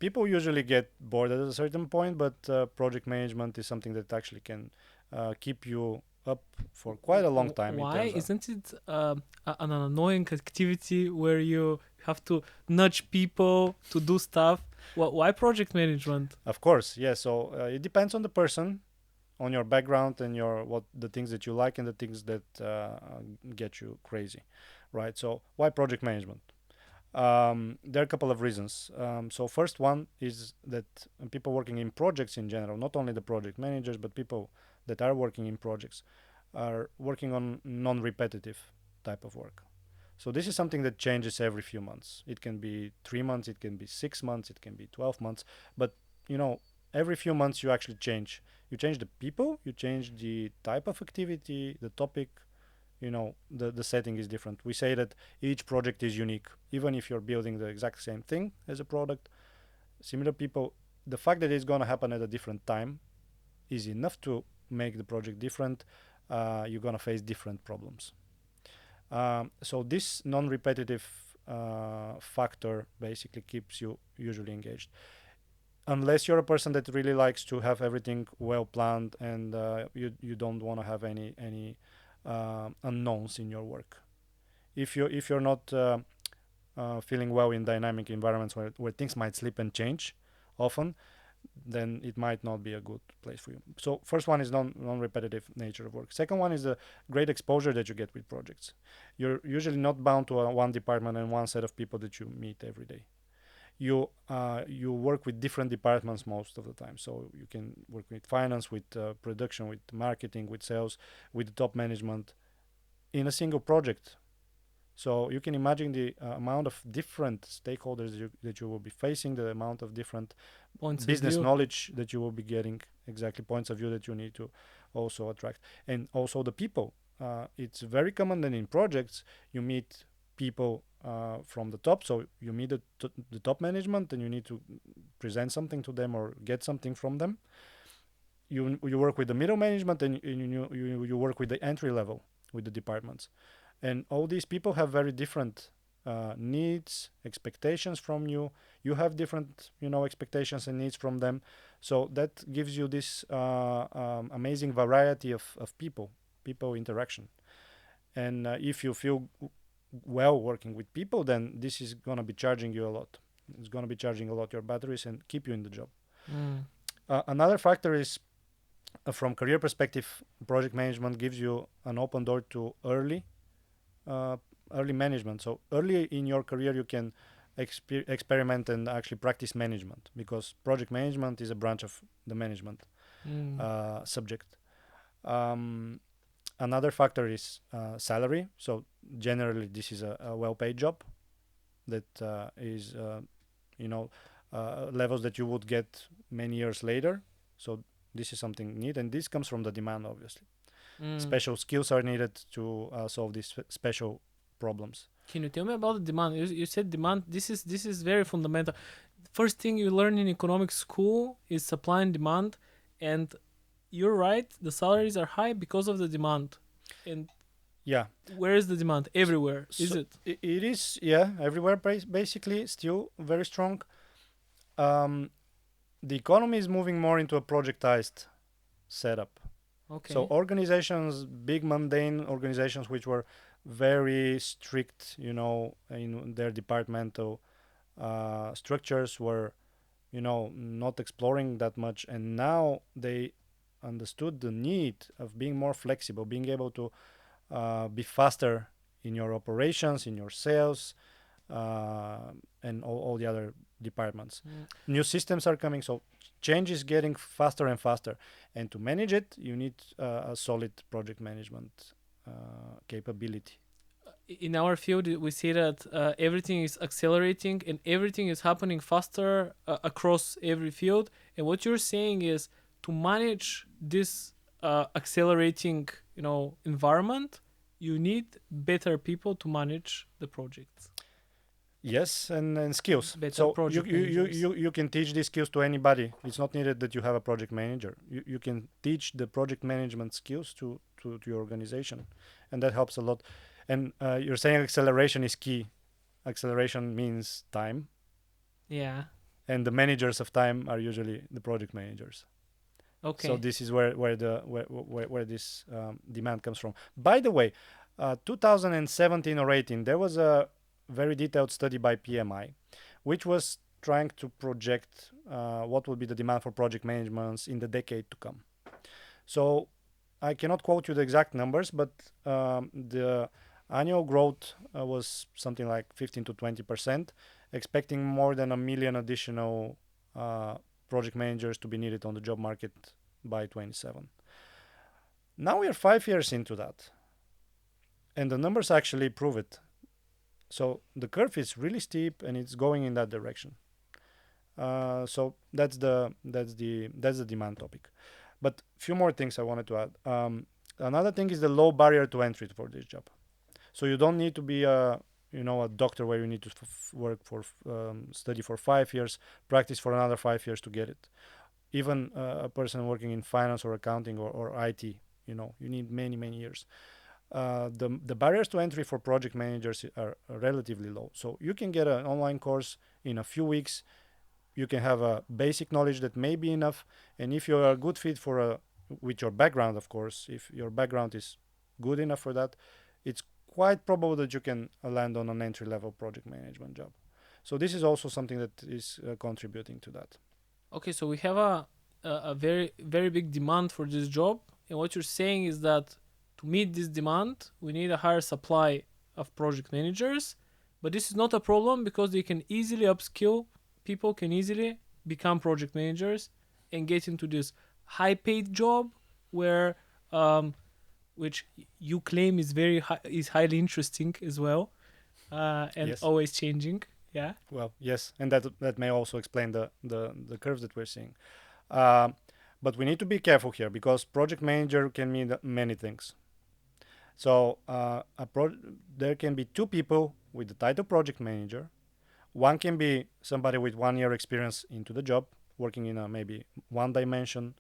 people usually get bored at a certain point, but project management is something that actually can keep you up for quite a long time. It Why turns out. isn't it an annoying activity where you have to nudge people to do stuff? Why project management? Of course, yeah. So it depends on the person, on your background, and your what the things that you like and the things that get you crazy, right? So why project management? There are a couple of reasons. So first one is that people working in projects in general, not only the project managers, but people that are working in projects, are working on non-repetitive type of work. So this is something that changes every few months. It can be 3 months, it can be 6 months, it can be 12 months. But you know, every few months you actually change. You change the people, you change the type of activity, the topic. You know, the setting is different. We say that each project is unique, even if you're building the exact same thing as a product. Similar people, the fact that it's going to happen at a different time is enough to make the project different. You're going to face different problems. So this non-repetitive factor basically keeps you usually engaged. Unless you're a person that really likes to have everything well planned and you don't want to have any unknowns in your work. If you're not feeling well in dynamic environments where things might slip and change often, then it might not be a good place for you. So first one is non-repetitive nature of work. Second one is the great exposure that you get with projects. You're usually not bound to one department and one set of people that you meet every day. You work with different departments most of the time. So you can work with finance, with production, with marketing, with sales, with the top management in a single project. So you can imagine the amount of different stakeholders that you will be facing, the amount of different Points of business view. knowledge that you will be getting, exactly points of view that you need to also attract, and also the people. It's very common that in projects you meet people from the top. So you meet the top management, and you need to present something to them or get something from them. You work with the middle management, and you work with the entry level, with the departments, and all these people have very different needs, expectations from you. You have different, expectations and needs from them. So that gives you this amazing variety of people interaction. And if you feel well working with people, then this is going to be charging you a lot. It's going to be charging a lot your batteries and keep you in the job. Mm. Another factor is, from career perspective, project management gives you an open door to uh, early management. So early in your career, you can experiment and actually practice management, because project management is a branch of the management Mm. subject. Um, Another factor is salary. So generally, this is a well-paid job that is, you know, levels that you would get many years later. So this is something neat, and this comes from the demand, obviously. Mm. Special skills are needed to solve these special problems. Can you tell me about the demand? You said demand. This is very fundamental. First thing you learn in economic school is supply and demand, and you're right. The salaries are high because of the demand. And Yeah. where is the demand? Everywhere, is So it? it is, yeah, everywhere basically, still very strong. Um, the economy is moving more into a projectized setup. So Okay. organizations, big mundane organizations, which were very strict, in their departmental structures, were, not exploring that much, and now they understood the need of being more flexible, being able to be faster in your operations, in your sales, uh, and all the other departments. Mm. New systems are coming, so change is getting faster and faster. And to manage it, you need a solid project management capability. In our field, we see that everything is accelerating and everything is happening faster across every field. And what you're saying is to manage this accelerating, environment, you need better people to manage the projects, Yes, and skills. better So you, project you, you, managers. you, you can teach these skills to anybody. It's not needed that you have a project manager. You can teach the project management skills to your organization, and that helps a lot. And you're saying acceleration is key. Acceleration means time, Yeah. and the managers of time are usually the project managers. So Okay. this is where this demand comes from. By the way, 2017 or 18, there was a very detailed study by PMI, which was trying to project what will be the demand for project management in the decade to come. So I cannot quote you the exact numbers, but the annual growth was something like 15 to 20%, expecting more than a million additional uh, project managers to be needed on the job market by 27. Now we are 5 years into that, and the numbers actually prove it. So the curve is really steep, and it's going in that direction. So that's the demand topic. But few more things I wanted to add. Another thing is the low barrier to entry for this job. So you don't need to be a doctor where you need to work for study for 5 years, practice for another 5 years to get it. Even a person working in finance or accounting or IT, you need many years. The barriers to entry for project managers are relatively low. So you can get an online course in a few weeks. You can have a basic knowledge that may be enough, and if you're a good fit with your background, of course, if your background is good enough for that, it's quite probable that you can land on an entry level project management job. So this is also something that is contributing to that. Okay, so we have a very very big demand for this job, and what you're saying is that to meet this demand, we need a higher supply of project managers, but this is not a problem because they can easily upskill. People can easily become project managers and get into this high paid job where which you claim is is highly interesting as well, and Yes. always changing. Yeah. Well, yes, and that may also explain the curves that we're seeing. Um, but we need to be careful here because project manager can mean many things. So there can be two people with the title project manager. One can be somebody with 1 year experience into the job, working in a maybe one dimension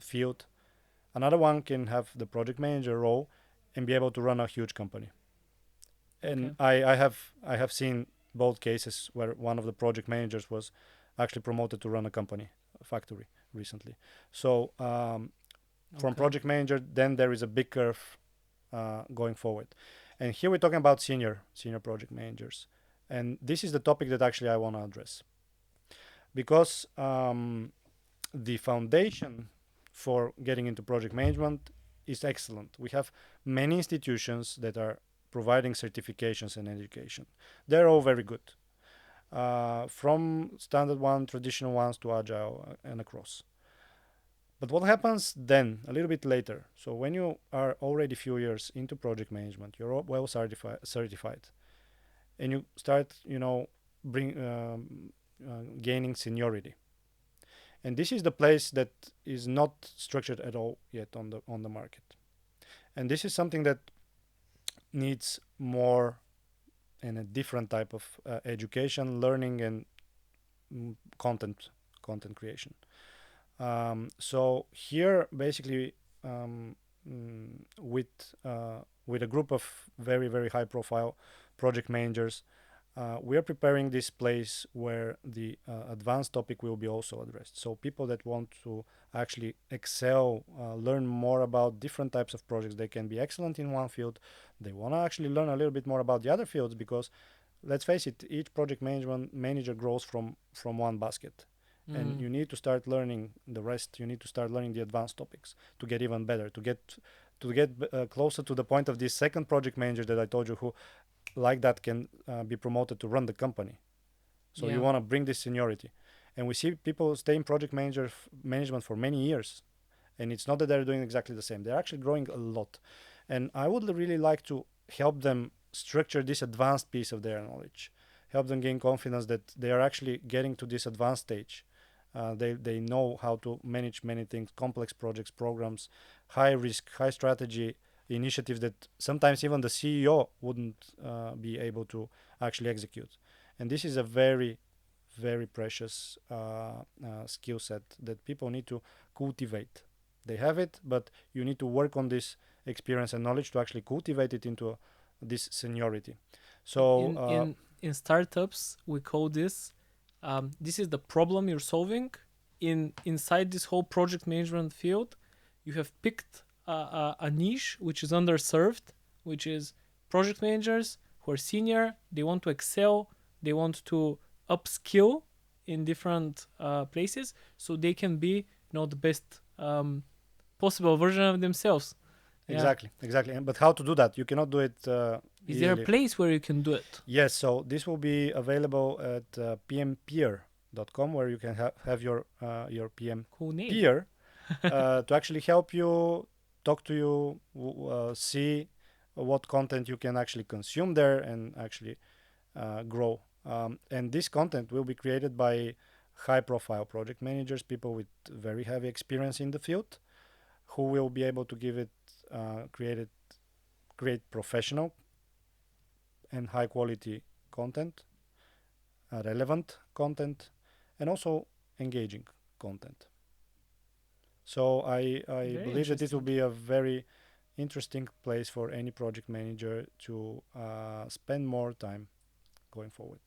field. Another one can have the project manager role and be able to run a huge company. Okay. And I have seen both cases where one of the project managers was actually promoted to run a company, a factory recently. So from Okay. project manager, then there is a big curve going forward. And here we're talking about senior project managers, and this is the topic that actually I want to address because the foundation for getting into project management is excellent. We have many institutions that are providing certifications and education. They're all very good, from standard one, traditional ones to agile and across. But what happens then, a little bit later? So when you are already a few years into project management, you're well certified, and you start, bring gaining seniority. And this is the place that is not structured at all yet on the market. And this is something that needs more and a different type of education, learning, and content creation. So here, basically, um, with with a group of very high profile project managers, we are preparing this place where the advanced topic will be also addressed. So people that want to actually excel, learn more about different types of projects, they can be excellent in one field. They want to actually learn a little bit more about the other fields because, let's face it, each project management manager grows from one basket, and Mm. you need to start learning the rest. You need to start learning the advanced topics to get even better, to get closer to the point of this second project manager that I told you, who like that can be promoted to run the company. So you Yeah. want to bring this seniority, and we see people stay in project management for many years, and it's not that they're doing exactly the same. They're actually growing a lot, and I would really like to help them structure this advanced piece of their knowledge, help them gain confidence that they are actually getting to this advanced stage. They know how to manage many things, complex projects, programs, high risk, high strategy initiatives that sometimes even the CEO wouldn't be able to actually execute. And this is a very precious skill set that people need to cultivate. They have it, but you need to work on this experience and knowledge to actually cultivate it into this seniority. So In startups, we call this this is the problem you're solving. Inside this whole project management field, you have picked a niche which is underserved, which is project managers who are senior. They want to excel. They want to upskill in different places, so they can be, the best possible version of themselves. Yeah. Exactly. But how to do that? You cannot do it Is there a easily. place where you can do it? Yes, so this will be available at pmpeer.com, where you can have your PM Cool name. peer to actually help you, talk to you, see what content you can actually consume there and actually grow. And this content will be created by high profile project managers, people with very heavy experience in the field, who will be able to give it, create professional and high quality content, relevant content, and also engaging content. So I Very believe that it will interesting. be a very interesting place for any project manager to spend more time going forward.